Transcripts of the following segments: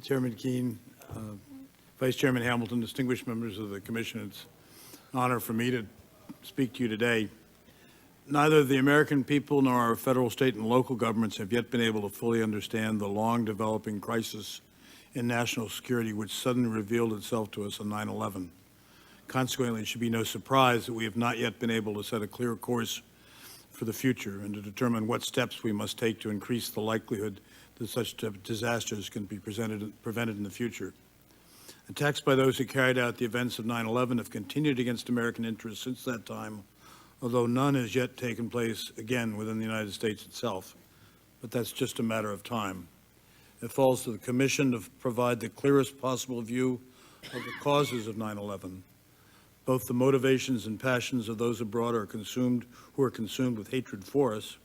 Chairman Keene, Vice Chairman Hamilton, distinguished members of the Commission, it's an honor for me to speak to you today. Neither the American people nor our federal, state, and local governments have yet been able to fully understand the long-developing crisis in national security which suddenly revealed itself to us on 9/11. Consequently, it should be no surprise that we have not yet been able to set a clear course for the future and to determine what steps we must take to increase the likelihood that such disasters can be prevented in the future. Attacks by those who carried out the events of 9/11 have continued against American interests since that time, although none has yet taken place again within the United States itself. But that's just a matter of time. It falls to the Commission to provide the clearest possible view of the causes of 9/11. Both the motivations and passions of those abroad who are consumed with hatred for us,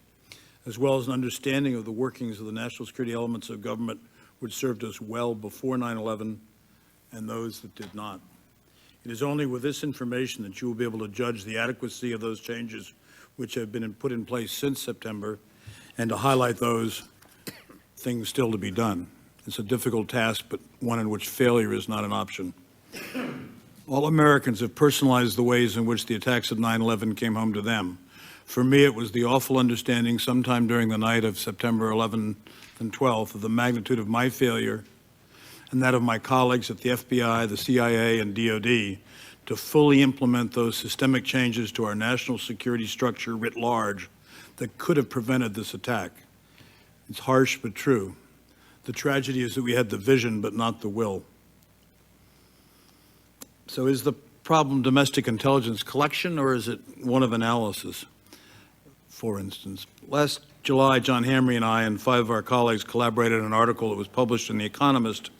as well as an understanding of the workings of the national security elements of government which served us well before 9/11 and those that did not. It is only with this information that you will be able to judge the adequacy of those changes which have been put in place since September and to highlight those things still to be done. It's a difficult task, but one in which failure is not an option. All Americans have personalized the ways in which the attacks of 9/11 came home to them. For me, it was the awful understanding sometime during the night of September 11th and 12th of the magnitude of my failure and that of my colleagues at the FBI, the CIA, and DOD to fully implement those systemic changes to our national security structure writ large that could have prevented this attack. It's harsh but true. The tragedy is that we had the vision but not the will. So is the problem domestic intelligence collection, or is it one of analysis? For instance, last July, John Hamre and I and 5 of our colleagues collaborated on an article that was published in The Economist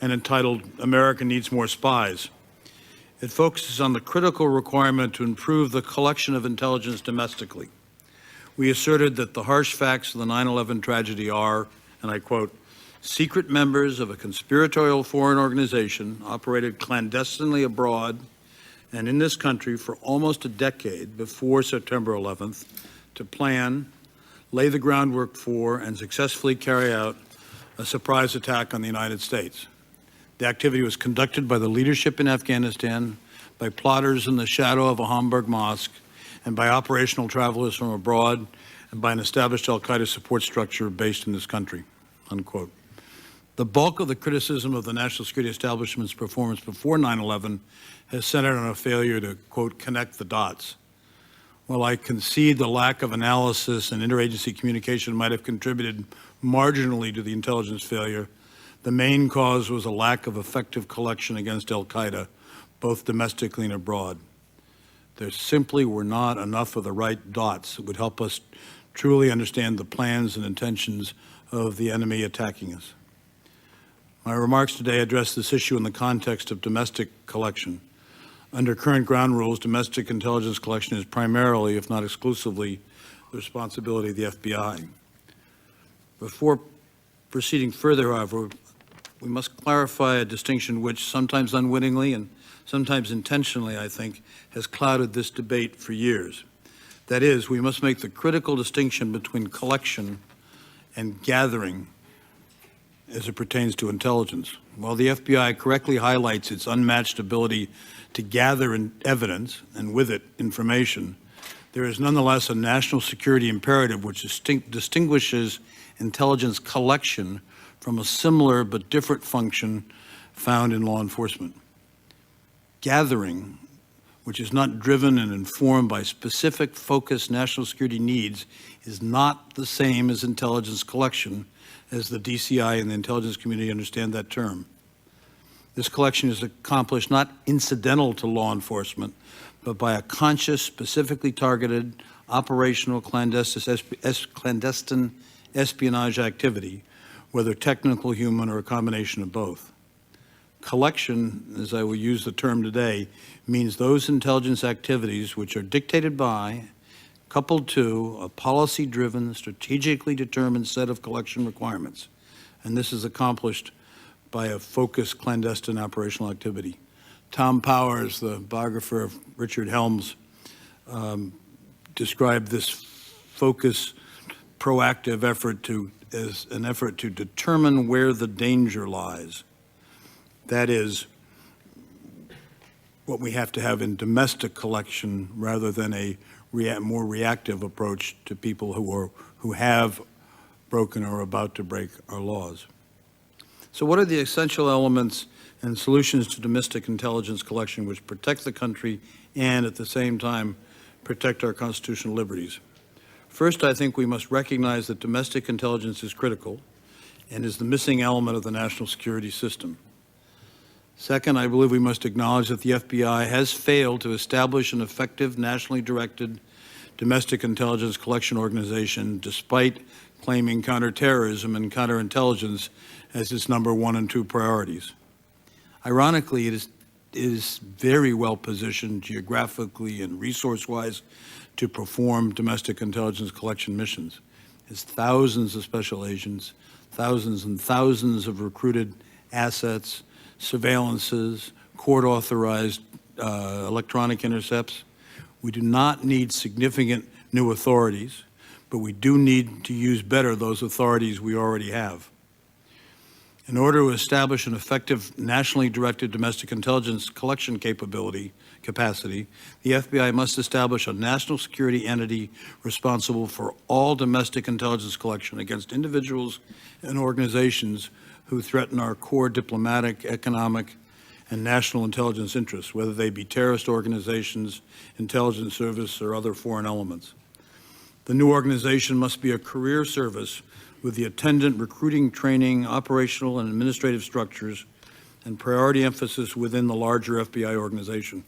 and entitled "America Needs More Spies." It focuses on the critical requirement to improve the collection of intelligence domestically. We asserted that the harsh facts of the 9/11 tragedy are, and I quote, secret members of a conspiratorial foreign organization operated clandestinely abroad and in this country for almost a decade before September 11th to plan, lay the groundwork for, and successfully carry out a surprise attack on the United States. The activity was conducted by the leadership in Afghanistan, by plotters in the shadow of a Hamburg mosque, and by operational travelers from abroad, and by an established al-Qaeda support structure based in this country, unquote. The bulk of the criticism of the national security establishment's performance before 9/11 has centered on a failure to, quote, connect the dots. While I concede the lack of analysis and interagency communication might have contributed marginally to the intelligence failure, the main cause was a lack of effective collection against al-Qaeda, both domestically and abroad. There simply were not enough of the right dots that would help us truly understand the plans and intentions of the enemy attacking us. My remarks today address this issue in the context of domestic collection. Under current ground rules, domestic intelligence collection is primarily, if not exclusively, the responsibility of the FBI. Before proceeding further, however, we must clarify a distinction which, sometimes unwittingly and sometimes intentionally, I think, has clouded this debate for years. That is, we must make the critical distinction between collection and gathering as it pertains to intelligence. While the FBI correctly highlights its unmatched ability to gather evidence, and with it, information, there is nonetheless a national security imperative which distinguishes intelligence collection from a similar but different function found in law enforcement. Gathering, which is not driven and informed by specific focused national security needs, is not the same as intelligence collection, as the DCI and the intelligence community understand that term. This collection is accomplished not incidental to law enforcement, but by a conscious, specifically targeted, operational clandestine espionage activity, whether technical, human, or a combination of both. Collection, as I will use the term today, means those intelligence activities which are dictated by, coupled to, a policy-driven, strategically determined set of collection requirements. And this is accomplished by a focused clandestine operational activity. Tom Powers, the biographer of Richard Helms, described this focused, proactive effort to as an effort to determine where the danger lies. That is what we have to have in domestic collection rather than a more reactive approach to people who have broken or are about to break our laws. So what are the essential elements and solutions to domestic intelligence collection which protect the country and at the same time protect our constitutional liberties? First, I think we must recognize that domestic intelligence is critical and is the missing element of the national security system. Second, I believe we must acknowledge that the FBI has failed to establish an effective nationally directed domestic intelligence collection organization despite claiming counterterrorism and counterintelligence as its number 1 and 2 priorities. Ironically, it is very well positioned geographically and resource-wise to perform domestic intelligence collection missions. It has thousands of special agents, thousands and thousands of recruited assets, surveillances, court-authorized electronic intercepts. We do not need significant new authorities, but we do need to use better those authorities we already have. In order to establish an effective nationally directed domestic intelligence collection capacity, the FBI must establish a national security entity responsible for all domestic intelligence collection against individuals and organizations who threaten our core diplomatic, economic, and national intelligence interests, whether they be terrorist organizations, intelligence service, or other foreign elements. The new organization must be a career service with the attendant recruiting, training, operational, and administrative structures, and priority emphasis within the larger FBI organization.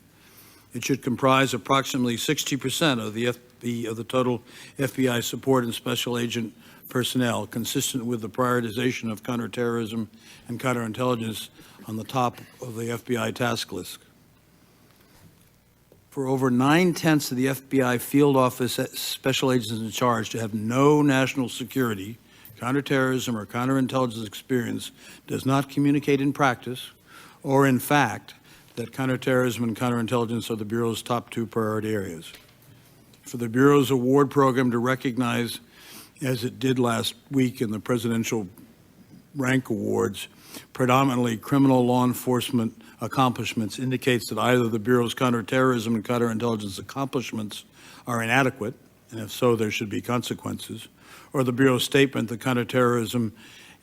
It should comprise approximately 60% of the total FBI support and special agent personnel, consistent with the prioritization of counterterrorism and counterintelligence on the top of the FBI task list. For over 9/10 of the FBI field office special agents in charge to have no national security, counterterrorism, or counterintelligence experience does not communicate in practice or in fact that counterterrorism and counterintelligence are the Bureau's top 2 priority areas. For the Bureau's award program to recognize, as it did last week in the Presidential Rank Awards, predominantly criminal law enforcement accomplishments, indicates that either the Bureau's counterterrorism and counterintelligence accomplishments are inadequate, and if so, there should be consequences, or the Bureau's statement that counterterrorism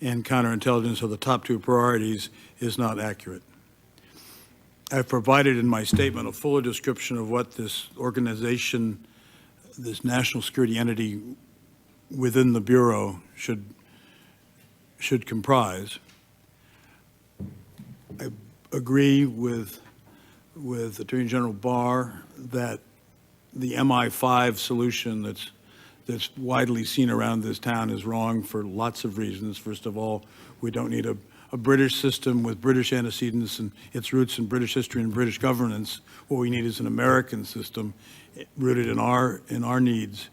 and counterintelligence are the top 2 priorities is not accurate. I've provided in my statement a fuller description of what this organization, this national security entity within the Bureau should comprise. I agree with Attorney General Barr that the MI5 solution that's widely seen around this town is wrong for lots of reasons. First of all, we don't need a British system with British antecedents and its roots in British history and British governance. What we need is an American system rooted in our needs.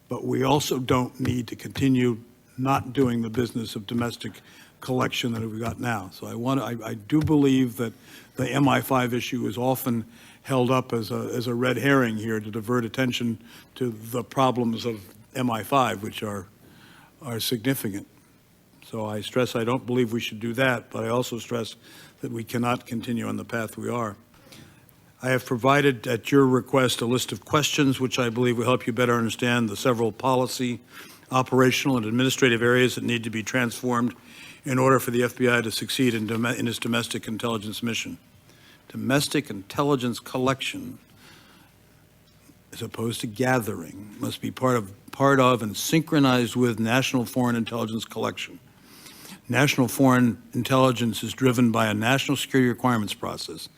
But we also don't need to continue not doing the business of domestic collection that we've got now. So I do believe that the MI5 issue is often held up as a red herring here to divert attention to the problems of MI5, which are significant. So I stress I don't believe we should do that, but I also stress that we cannot continue on the path we are. I have provided at your request a list of questions which I believe will help you better understand the several policy, operational, and administrative areas that need to be transformed in order for the FBI to succeed in its domestic intelligence mission. Domestic intelligence collection, as opposed to gathering, must be part of and synchronized with national foreign intelligence collection. National foreign intelligence is driven by a national security requirements process.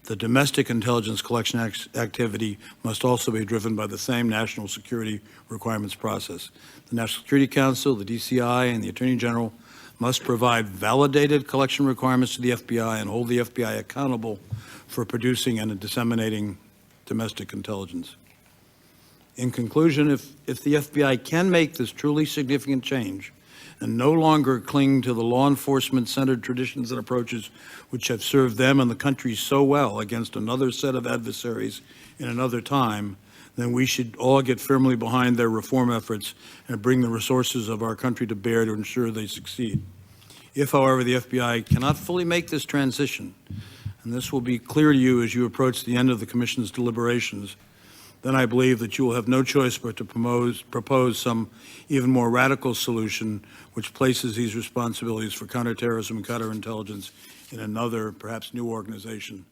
The domestic intelligence collection activity must also be driven by the same national security requirements process. The National Security Council, the DCI, and the Attorney General must provide validated collection requirements to the FBI and hold the FBI accountable for producing and disseminating domestic intelligence. In conclusion, if the FBI can make this truly significant change and no longer cling to the law enforcement-centered traditions and approaches which have served them and the country so well against another set of adversaries in another time, then we should all get firmly behind their reform efforts and bring the resources of our country to bear to ensure they succeed. If, however, the FBI cannot fully make this transition, and this will be clear to you as you approach the end of the Commission's deliberations, then I believe that you will have no choice but to propose some even more radical solution which places these responsibilities for counterterrorism and counterintelligence in another, perhaps new organization.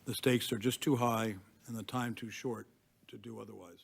The stakes are just too high and the time too short to do otherwise.